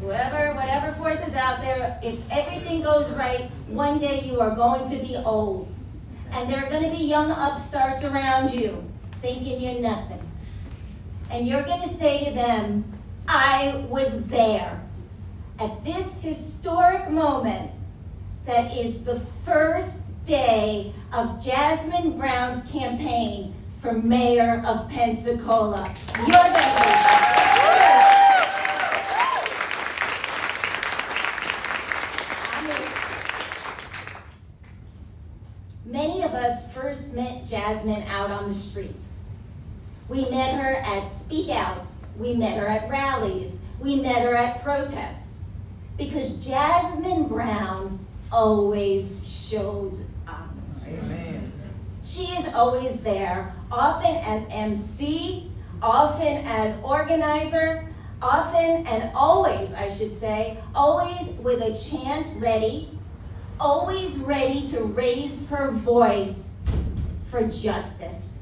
Whatever force is out there, if everything goes right, one day you are going to be old. And there are going to be young upstarts around you thinking you're nothing. And you're going to say to them, I was there at this historic moment that is the first day of Jasmine Brown's campaign for mayor of Pensacola. You're going to be there. Many of us first met Jasmine out on the streets. We met her at speak outs, we met her at rallies, we met her at protests. Because Jasmine Brown always shows up. Amen. She is always there, often as MC, often as organizer, often and always, I should say, always with a chant ready, always ready to raise her voice for justice.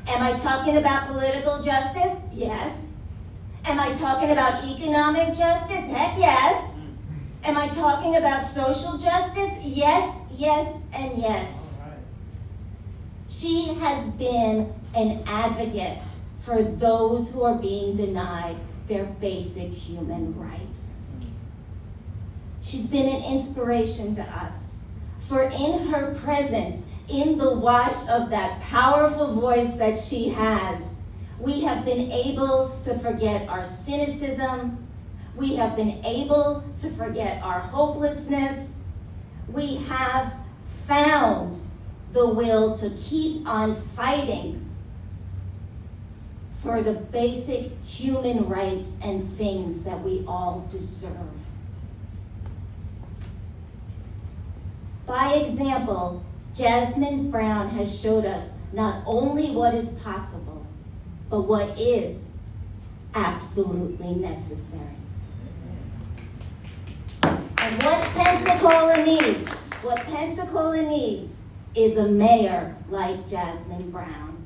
Am I talking about political justice? Yes. Am I talking about economic justice? Heck yes. Am I talking about social justice? Yes, yes, and yes. She has been an advocate for those who are being denied their basic human rights. She's been an inspiration to us, for in her presence, in the wash of that powerful voice that she has, we have been able to forget our cynicism. We have been able to forget our hopelessness. We have found the will to keep on fighting for the basic human rights and things that we all deserve. By example, Jasmine Brown has showed us not only what is possible, but what is absolutely necessary. And what Pensacola needs is a mayor like Jasmine Brown.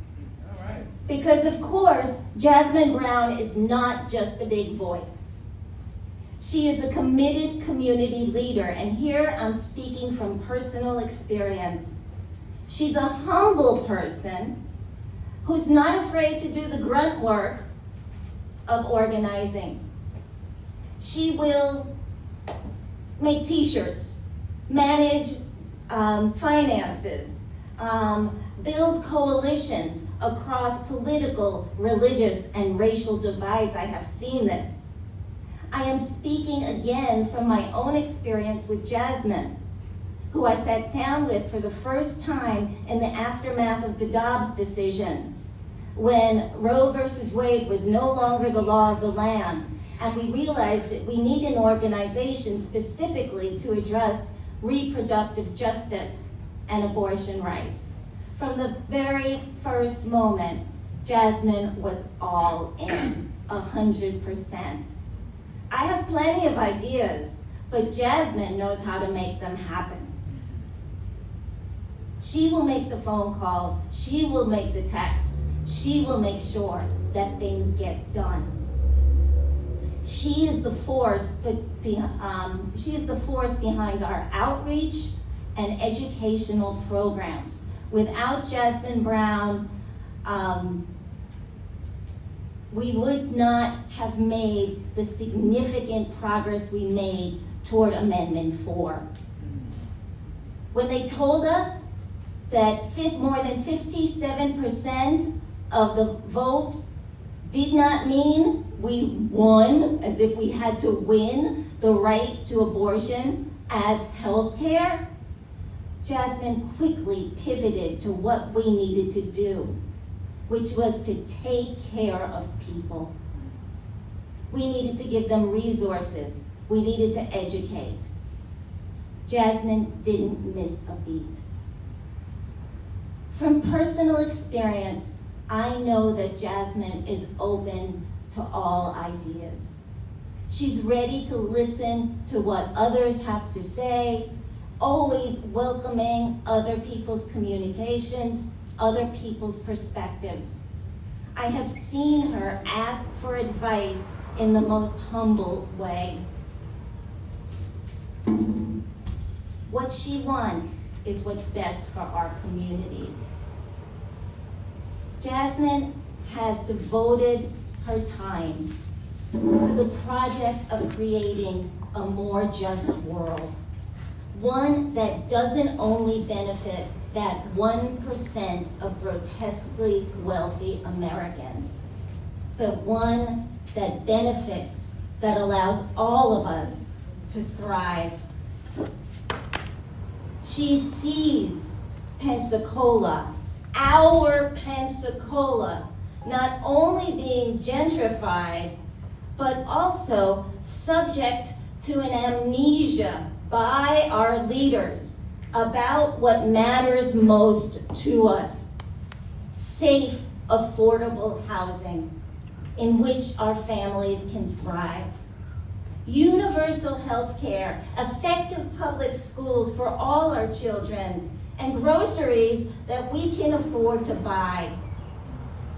All right. Because of course, Jasmine Brown is not just a big voice. She is a committed community leader, and here I'm speaking from personal experience. She's a humble person who's not afraid to do the grunt work of organizing. She will make t-shirts, manage finances, build coalitions across political, religious, and racial divides. I have seen this. I am speaking again from my own experience with Jasmine, who I sat down with for the first time in the aftermath of the Dobbs decision, when Roe versus Wade was no longer the law of the land, and we realized that we need an organization specifically to address reproductive justice and abortion rights. From the very first moment, Jasmine was all in, 100%. I have plenty of ideas, but Jasmine knows how to make them happen. She will make the phone calls, she will make the texts, she will make sure that things get done. She is the force behind our outreach and educational programs. Without Jasmine Brown, we would not have made the significant progress we made toward Amendment 4. When they told us that more than 57% of the vote did not mean we won, as if we had to win the right to abortion as health care, Jasmine quickly pivoted to what we needed to do, which was to take care of people. We needed to give them resources. We needed to educate. Jasmine didn't miss a beat. From personal experience, I know that Jasmine is open to all ideas. She's ready to listen to what others have to say, always welcoming other people's communications, other people's perspectives. I have seen her ask for advice in the most humble way. What she wants is what's best for our communities. Jasmine has devoted her time to the project of creating a more just world. One that doesn't only benefit that 1% of grotesquely wealthy Americans, but one that benefits, that allows all of us to thrive. She sees Pensacola, our Pensacola, not only being gentrified, but also subject to an amnesia by our leaders about what matters most to us. Safe, affordable housing in which our families can thrive. Universal health care, effective public schools for all our children, and groceries that we can afford to buy.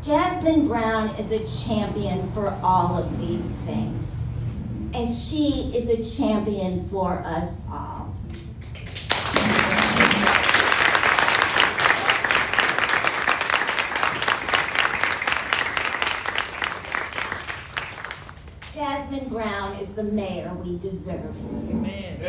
Jasmine Brown is a champion for all of these things, and she is a champion for us all. Jasmine Brown is the mayor we deserve. Amen.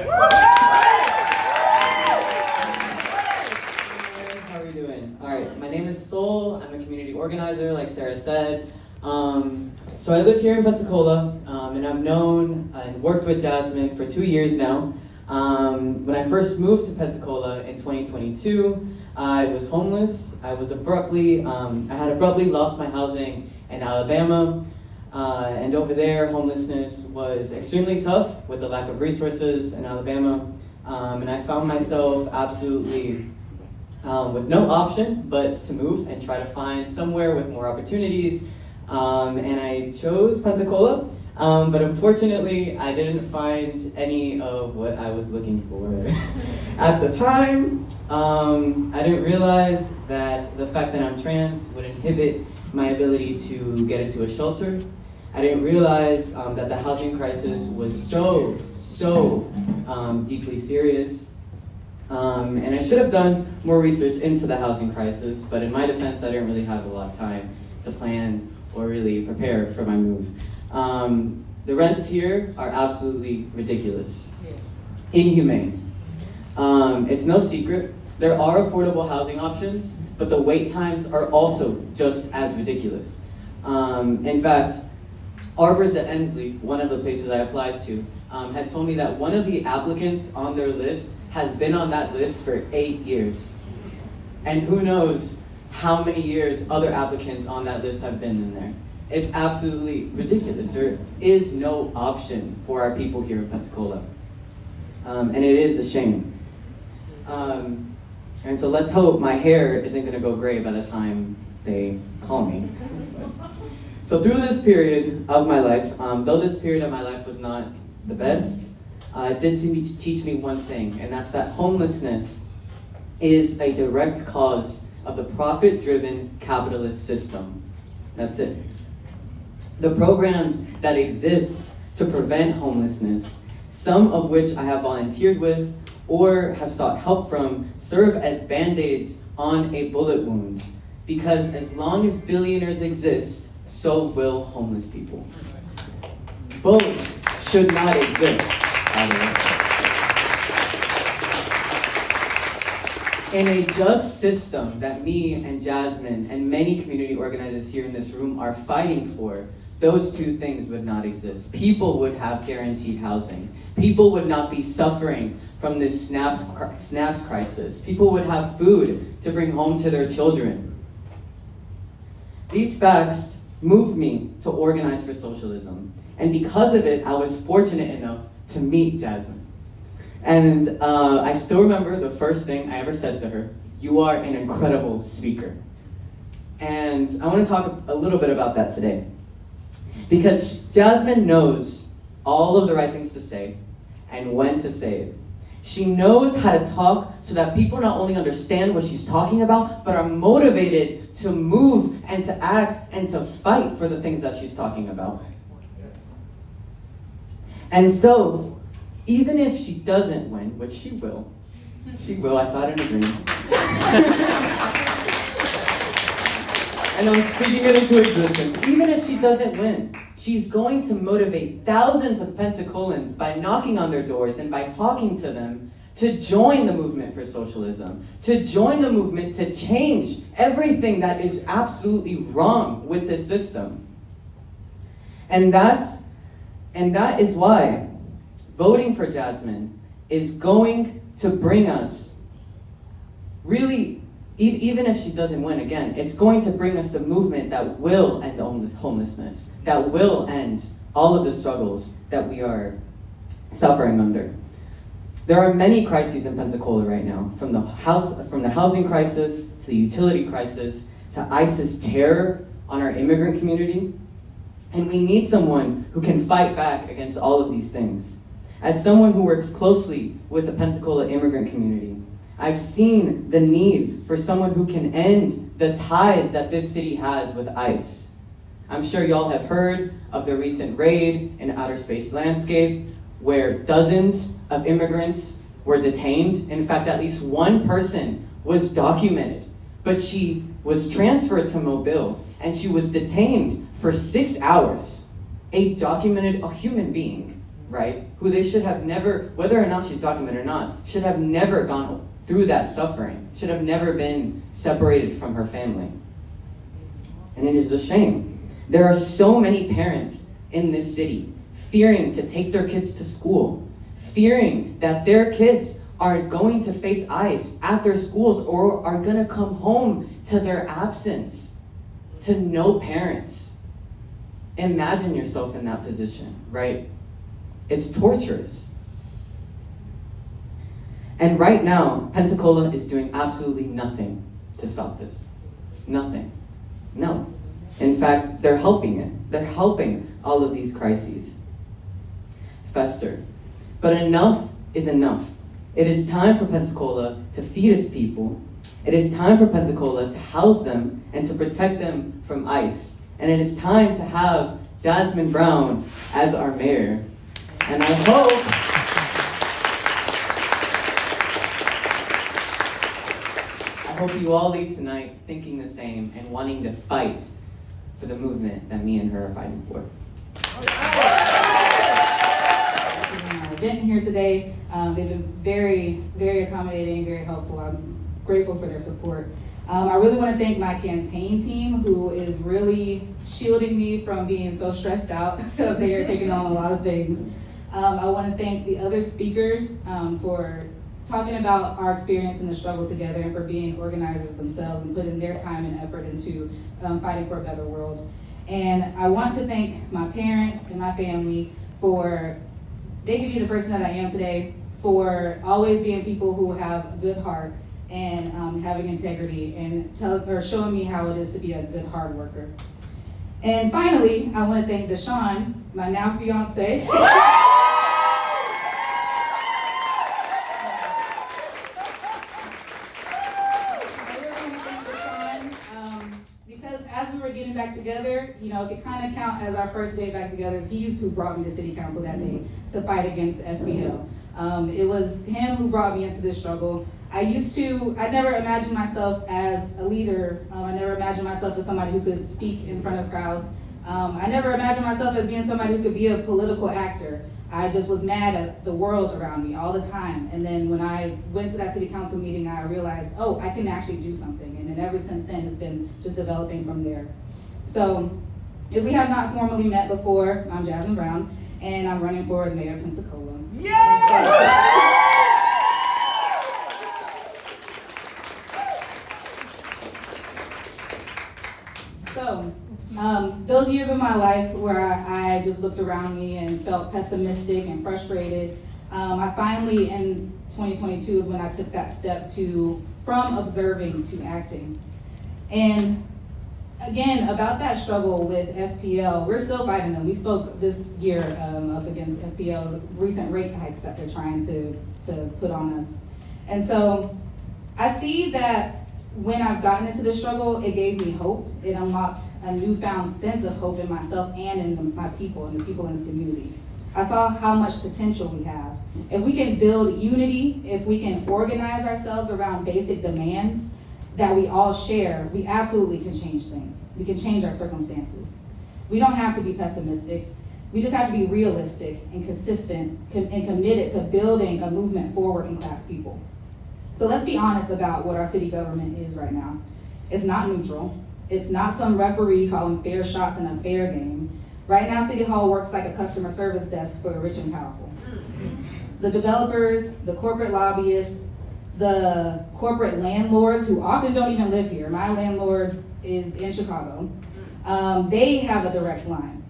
How are we doing? All right, my name is Sol. I'm a community organizer, like Sarah said. So I live here in Pensacola, and I've known and worked with Jasmine for 2 years now. When I first moved to Pensacola in 2022, I was homeless. I had abruptly lost my housing in Alabama. And over there, homelessness was extremely tough with the lack of resources in Alabama. And I found myself absolutely with no option but to move and try to find somewhere with more opportunities. And I chose Pensacola, but unfortunately, I didn't find any of what I was looking for. At the time, I didn't realize that the fact that I'm trans would inhibit my ability to get into a shelter. I didn't realize that the housing crisis was so deeply serious. And I should have done more research into the housing crisis, but in my defense, I didn't really have a lot of time to plan or really prepare for my move. The rents here are absolutely ridiculous. Inhumane. It's no secret, there are affordable housing options, but the wait times are also just as ridiculous. In fact, Arbors at Ensley, one of the places I applied to, had told me that one of the applicants on their list has been on that list for 8 years. And who knows how many years other applicants on that list have been in there. It's absolutely ridiculous. There is no option for our people here in Pensacola. And it is a shame. And so let's hope my hair isn't gonna go gray by the time they call me. So through this period of my life, though this period of my life was not the best, it did teach me one thing, and that's that homelessness is a direct cause of the profit-driven capitalist system. That's it. The programs that exist to prevent homelessness, some of which I have volunteered with or have sought help from, serve as band-aids on a bullet wound. Because as long as billionaires exist, so will homeless people. Both should not exist, by the way. In a just system that me and Jasmine and many community organizers here in this room are fighting for, those two things would not exist. People would have guaranteed housing. People would not be suffering from this SNAPS crisis. People would have food to bring home to their children. These facts moved me to organize for socialism. And because of it, I was fortunate enough to meet Jasmine. And I still remember the first thing I ever said to her: "You are an incredible speaker." And I want to talk a little bit about that today. Because Jasmine knows all of the right things to say and when to say it. She knows how to talk so that people not only understand what she's talking about, but are motivated to move and to act and to fight for the things that she's talking about. And so, even if she doesn't win, which she will, I saw it in a dream. And I'm speaking it into existence. Even if she doesn't win, she's going to motivate thousands of Pensacolans by knocking on their doors and by talking to them to join the movement for socialism, to join the movement to change everything that is absolutely wrong with this system. And that is why voting for Jasmine is going to bring us, really, even if she doesn't win again, it's going to bring us the movement that will end homelessness, that will end all of the struggles that we are suffering under. There are many crises in Pensacola right now, from the housing crisis, to the utility crisis, to ISIS terror on our immigrant community. And we need someone who can fight back against all of these things. As someone who works closely with the Pensacola immigrant community, I've seen the need for someone who can end the ties that this city has with ICE. I'm sure y'all have heard of the recent raid in Outer Space Landscape, where dozens of immigrants were detained. In fact, at least one person was documented, but she was transferred to Mobile and she was detained for 6 hours. A human being, right, who they should have never, whether or not she's documented or not, should have never gone through that suffering, should have never been separated from her family. And it is a shame. There are so many parents in this city fearing to take their kids to school, fearing that their kids are going to face ICE at their schools or are going to come home to their absence, to no parents. Imagine yourself in that position, right? It's torturous. And right now, Pensacola is doing absolutely nothing to stop this. Nothing. No. In fact, they're helping it. They're helping all of these crises fester. But enough is enough. It is time for Pensacola to feed its people. It is time for Pensacola to house them and to protect them from ICE. And it is time to have Jasmine Brown as our mayor. And I hope you all leave tonight thinking the same and wanting to fight for the movement that me and her are fighting for. Event here today. They've been very, very accommodating, very helpful. I'm grateful for their support. I really want to thank my campaign team, who is really shielding me from being so stressed out. They are taking on a lot of things. I want to thank the other speakers for talking about our experience in the struggle together and for being organizers themselves and putting their time and effort into fighting for a better world. And I want to thank my parents and my family for making me the person that I am today, for always being people who have a good heart and having integrity and showing me how it is to be a good hard worker. And finally, I want to thank Deshawn, my now fiance. Because as we were getting back together, you know, it could kind of count as our first day back together. He's who brought me to city council that day to fight against FBO. It was him who brought me into this struggle. I never imagined myself as a leader. I never imagined myself as somebody who could speak in front of crowds. I never imagined myself as being somebody who could be a political actor. I just was mad at the world around me all the time. And then when I went to that city council meeting, I realized, oh, I can actually do something. And then ever since then, it's been just developing from there. So if we have not formally met before, I'm Jasmine Brown, and I'm running for the mayor of Pensacola. So, those years of my life where I just looked around me and felt pessimistic and frustrated, I finally, in 2022, is when I took that step from observing to acting. And again, about that struggle with FPL, we're still fighting them. We spoke this year up against FPL's recent rate hikes that they're trying to put on us. And so I see that when I've gotten into this struggle, it gave me hope. It unlocked a newfound sense of hope in myself and in my people and the people in this community. I saw how much potential we have. If we can build unity, if we can organize ourselves around basic demands that we all share, we absolutely can change things. We can change our circumstances. We don't have to be pessimistic. We just have to be realistic and consistent and committed to building a movement for working class people. So let's be honest about what our city government is right now. It's not neutral. It's not some referee calling fair shots in a fair game. Right now, City Hall works like a customer service desk for the rich and powerful. The developers, the corporate lobbyists, the corporate landlords who often don't even live here. My landlord is in Chicago. They have a direct line.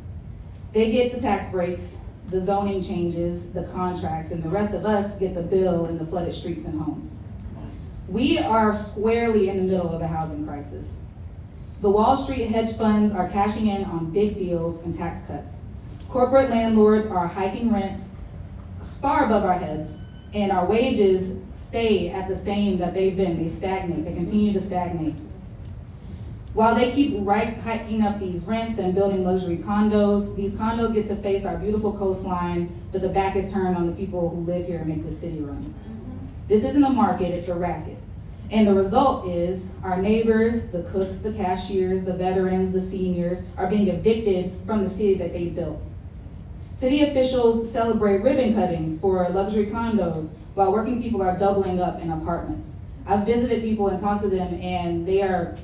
They get the tax breaks, the zoning changes, the contracts, and the rest of us get the bill and the flooded streets and homes. We are squarely in the middle of a housing crisis. The Wall Street hedge funds are cashing in on big deals and tax cuts. Corporate landlords are hiking rents far above our heads, and our wages stay at the same that they've been. They stagnate. They continue to stagnate. While they keep hiking up these rents and building luxury condos, these condos get to face our beautiful coastline, but the back is turned on the people who live here and make the city run. This isn't a market, it's a racket. And the result is our neighbors, the cooks, the cashiers, the veterans, the seniors are being evicted from the city that they built. City officials celebrate ribbon cuttings for luxury condos while working people are doubling up in apartments. I've visited people and talked to them, and they are,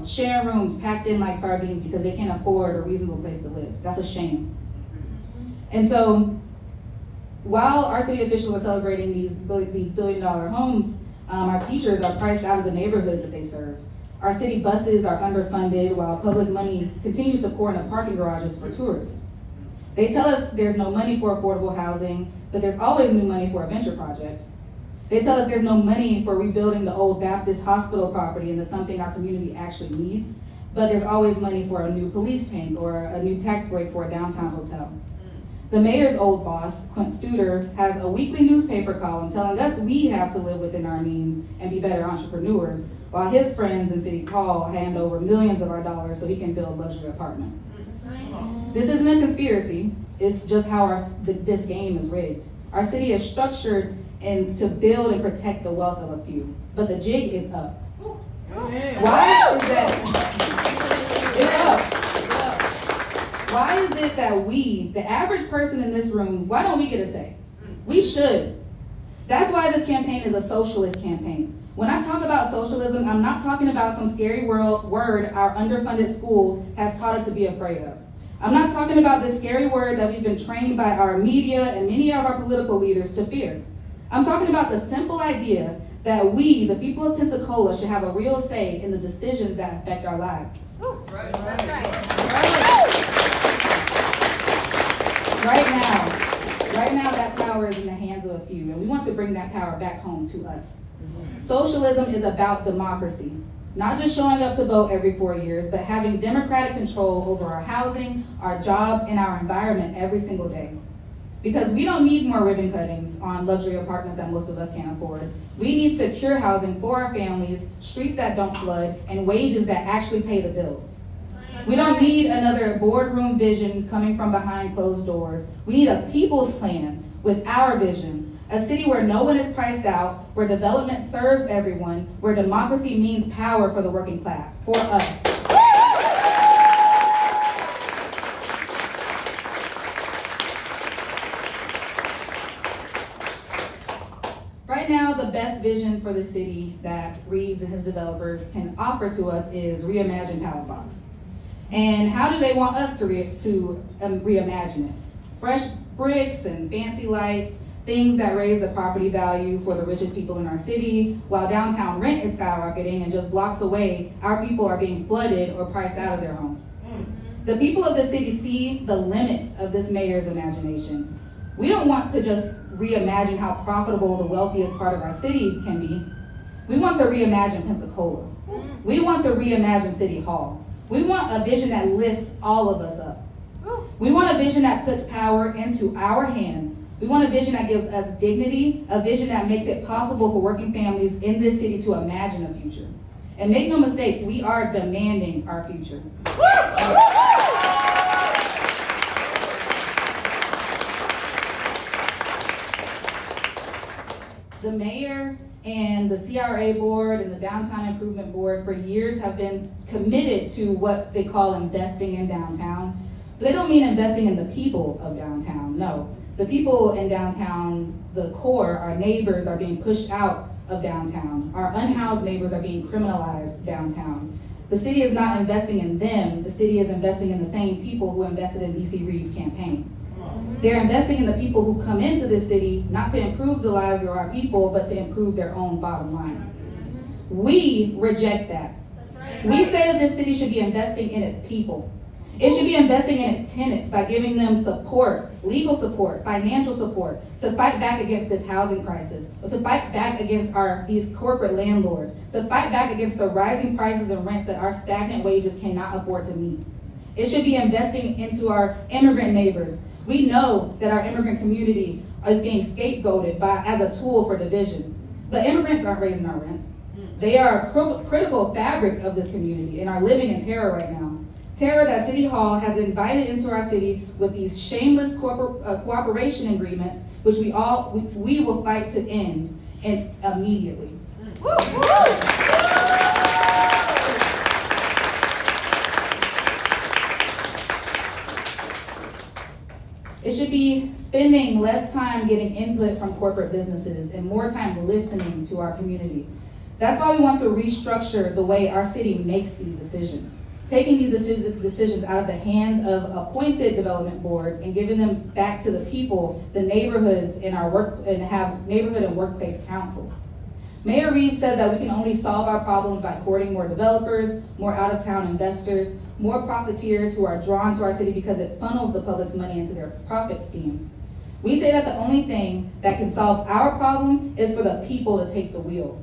sharing rooms packed in like sardines because they can't afford a reasonable place to live. That's a shame. And so, while our city officials are celebrating these billion-dollar homes, our teachers are priced out of the neighborhoods that they serve. Our city buses are underfunded while public money continues to pour into parking garages for tourists. They tell us there's no money for affordable housing, but there's always new money for a venture project. They tell us there's no money for rebuilding the old Baptist hospital property into something our community actually needs, but there's always money for a new police tank or a new tax break for a downtown hotel. The mayor's old boss, Quint Studer, has a weekly newspaper column telling us we have to live within our means and be better entrepreneurs, while his friends in City Hall hand over millions of our dollars so he can build luxury apartments. This isn't a conspiracy, it's just how this game is rigged. Our city is structured to build and protect the wealth of a few, but the jig is up. Why is that? It's up. Why is it that we, the average person in this room, why don't we get a say? We should. That's why this campaign is a socialist campaign. When I talk about socialism, I'm not talking about some scary word our underfunded schools has taught us to be afraid of. I'm not talking about this scary word that we've been trained by our media and many of our political leaders to fear. I'm talking about the simple idea that we, the people of Pensacola, should have a real say in the decisions that affect our lives. Right. That's right. Right now that power is in the hands of a few, and we want to bring that power back home to us. Socialism is about democracy, not just showing up to vote every 4 years, but having democratic control over our housing, our jobs, and our environment every single day. Because we don't need more ribbon cuttings on luxury apartments that most of us can't afford. We need secure housing for our families, streets that don't flood, and wages that actually pay the bills. We don't need another boardroom vision coming from behind closed doors. We need a people's plan with our vision. A city where no one is priced out, where development serves everyone, where democracy means power for the working class, for us. Right now, the best vision for the city that Reeves and his developers can offer to us is reimagine Pallet Box. And how do they want us to reimagine it? Fresh bricks and fancy lights, things that raise the property value for the richest people in our city, while downtown rent is skyrocketing and just blocks away, our people are being flooded or priced out of their homes. The people of the city see the limits of this mayor's imagination. We don't want to just reimagine how profitable the wealthiest part of our city can be. We want to reimagine Pensacola. We want to reimagine City Hall. We want a vision that lifts all of us up. We want a vision that puts power into our hands. We want a vision that gives us dignity, a vision that makes it possible for working families in this city to imagine a future. And make no mistake, we are demanding our future. The mayor and the CRA board and the Downtown Improvement Board for years have been committed to what they call investing in downtown. But they don't mean investing in the people of downtown, no. The people in downtown, the core, our neighbors, are being pushed out of downtown. Our unhoused neighbors are being criminalized downtown. The city is not investing in them, the city is investing in the same people who invested in DC Reeves' campaign. They're investing in the people who come into this city, not to improve the lives of our people, but to improve their own bottom line. We reject that. We say that this city should be investing in its people. It should be investing in its tenants by giving them support, legal support, financial support, to fight back against this housing crisis, to fight back against these corporate landlords, to fight back against the rising prices and rents that our stagnant wages cannot afford to meet. It should be investing into our immigrant neighbors. We know that our immigrant community is being scapegoated as a tool for division, but immigrants aren't raising our rents. They are a critical fabric of this community and are living in terror right now. Terror that City Hall has invited into our city with these shameless cooperation agreements, which we will fight to end and immediately. It should be spending less time getting input from corporate businesses and more time listening to our community. That's why we want to restructure the way our city makes these decisions. Taking these decisions out of the hands of appointed development boards and giving them back to the people, the neighborhoods in our work, and have neighborhood and workplace councils. Mayor Reeves says that we can only solve our problems by courting more developers, more out-of-town investors, more profiteers who are drawn to our city because it funnels the public's money into their profit schemes. We say that the only thing that can solve our problem is for the people to take the wheel.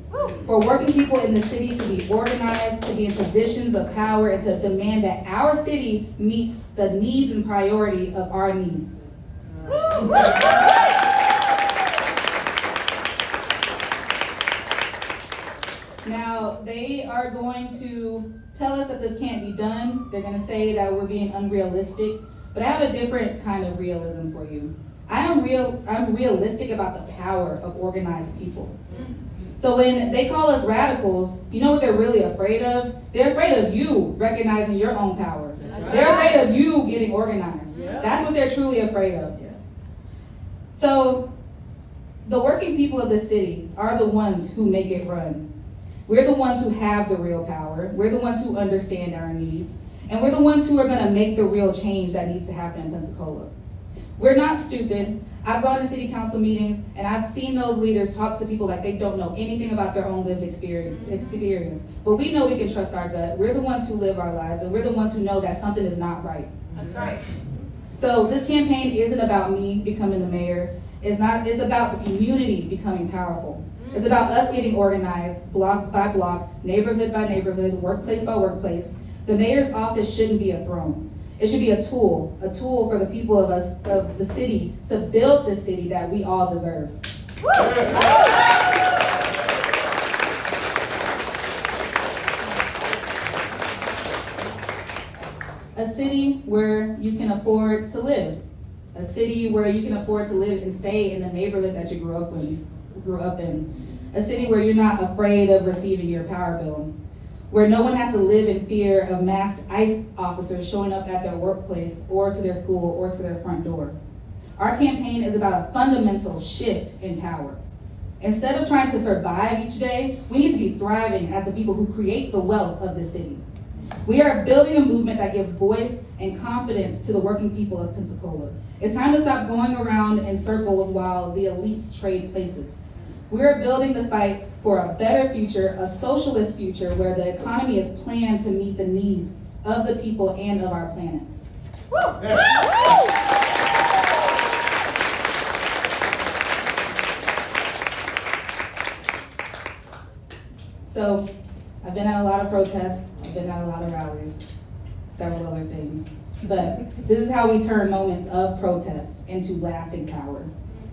For working people in the city to be organized, to be in positions of power, and to demand that our city meets the needs and priority of our needs. Now, they are going to tell us that this can't be done. They're going to say that we're being unrealistic, but I have a different kind of realism for you. I'm realistic about the power of organized people. So when they call us radicals, you know what they're really afraid of? They're afraid of you recognizing your own power. They're afraid of you getting organized. That's what they're truly afraid of. So the working people of the city are the ones who make it run. We're the ones who have the real power. We're the ones who understand our needs. And we're the ones who are going to make the real change that needs to happen in Pensacola. We're not stupid. I've gone to city council meetings and I've seen those leaders talk to people like they don't know anything about their own lived experience. But we know we can trust our gut. We're the ones who live our lives, and we're the ones who know that something is not right. That's right. So this campaign isn't about me becoming the mayor. It's about the community becoming powerful. It's about us getting organized, block by block, neighborhood by neighborhood, workplace by workplace. The mayor's office shouldn't be a throne. It should be a tool for the people of the city to build the city that we all deserve. A city where you can afford to live. A city where you can afford to live and stay in the neighborhood that you grew up in. A city where you're not afraid of receiving your power bill. Where no one has to live in fear of masked ICE officers showing up at their workplace or to their school or to their front door. Our campaign is about a fundamental shift in power. Instead of trying to survive each day, we need to be thriving as the people who create the wealth of the city. We are building a movement that gives voice and confidence to the working people of Pensacola. It's time to stop going around in circles while the elites trade places. We are building the fight for a better future, a socialist future where the economy is planned to meet the needs of the people and of our planet. So, I've been at a lot of protests, I've been at a lot of rallies, several other things. But this is how we turn moments of protest into lasting power.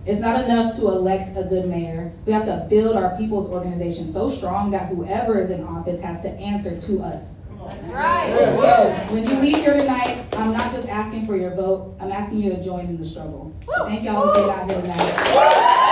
It's not enough to elect a good mayor. We have to build our people's organization so strong that whoever is in office has to answer to us. That's right. So when you leave here tonight, I'm not just asking for your vote, I'm asking you to join in the struggle. Thank y'all for being out here tonight.